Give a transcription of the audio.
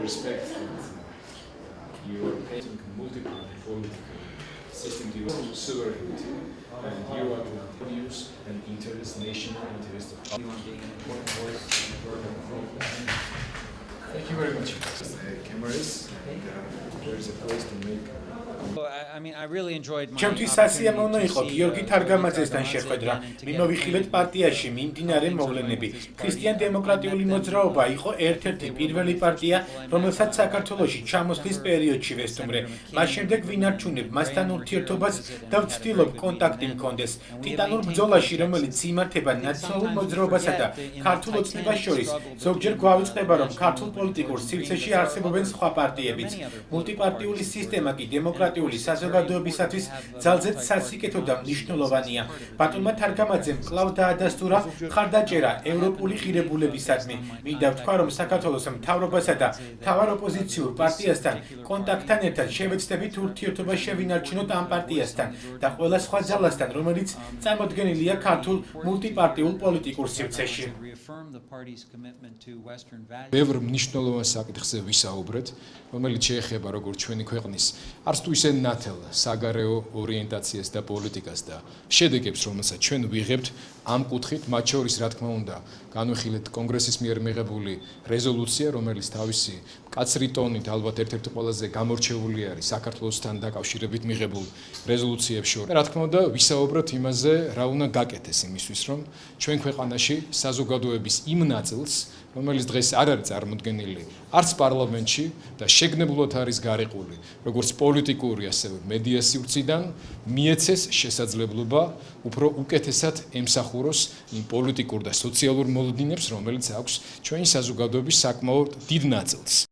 respect that you are painting multi-party political system development sovereignty, and you are the views and interests, national interest of You want being an important voice in the work of Thank you very much. Cameras, there is a place to make. ჩემთვის სასიამოვნო იყო გიორგი თარგამაძესთან შეხვედრა. მიმოვიხილეთ პარტიაში მიმდინარე მოვლენები. ქრისტიან-დემოკრატიული მოძრაობა იყო ერთ-ერთი პირველი პარტია, რომელსაც საქართველოში ჩამოსვლის პერიოდში ვესტუმრე. მას შემდეგ ვინარჩუნებ მასთან ურთიერთობას და ვცდილობ კონტაქტი მქონდეს. ტიტანურ ბრძოლაში, რომელიც იმართება ნაციონალურ მოძრაობასა და ქართულ ოცნებას შორის, ზოგჯერ გვავიწყდება, რომ ქართულ პოლიტიკურ სივრცეში არსებობენ სხვა პარტიებიც. მულტიპარტიული სისტემა კი დემოკრატიული საზოგადოებისათვის ძალზედ სასიკეთო და მნიშვნელოვანია. ბატონმა თარგამაძემ კვლავ დაადასტურა მხარდაჭერა ევროპული ღირებულებისადმი. მინდა ვთქვა, რომ საქართველოს მთავრობასა და მთავარ ოპოზიციურ პარტიასთან კონტაქტთან ერთად შევეცდებით ურთიერთობა შევინარჩუნოთ ამ პარტიასთან და ყველა სხვა ძალასთან, რომელიც წარმოდგენილია ქართულ მულტიპარტიულ პოლიტიკურ სივრცეში. ბევრ მნიშვნელოვან საკითხზე ვისაუბრეთ, რომელიც შეეხება როგორც ჩვენი ქვეყნის არც თუ ისე ნათელ საგარეო ორიენტაციას და პოლიტიკას და შედეგებს, რომელსაც ჩვენ ვიღებთ ამ კუთხით, მათ შორის რა თქმა უნდა, განვიხილეთ კონგრესის მიერ მიღებული რეზოლუცია, რომელიც თავისი მკაცრი ტონით ალბათ ერთ-ერთი ყველაზე გამორჩეული არის საქართველოსთან დაკავშირებით მიღებულ რეზოლუციებს შორის. რა თქმა უნდა, ვისაუბროთ იმაზე, რა უნდა გაკეთდეს იმისთვის, რომ ჩვენ ქვეყანაში საზოგადოების იმ ნაწილს, რომელიც დღეს არ არის წარმოდგენილი არც პარლამენტში და შეგნებულად არის გარიყული, როგორც პოლიტიკური, ასევე მედია სივრციდან, მიეცეს შესაძლებლობა უფრო უკეთესად ემსახუროს იმ პოლიტიკურ და სოციალურ მოლოდინებს, რომელიც აქვს ჩვენი საზოგადოების საკმაოდ დიდ ნაწილს.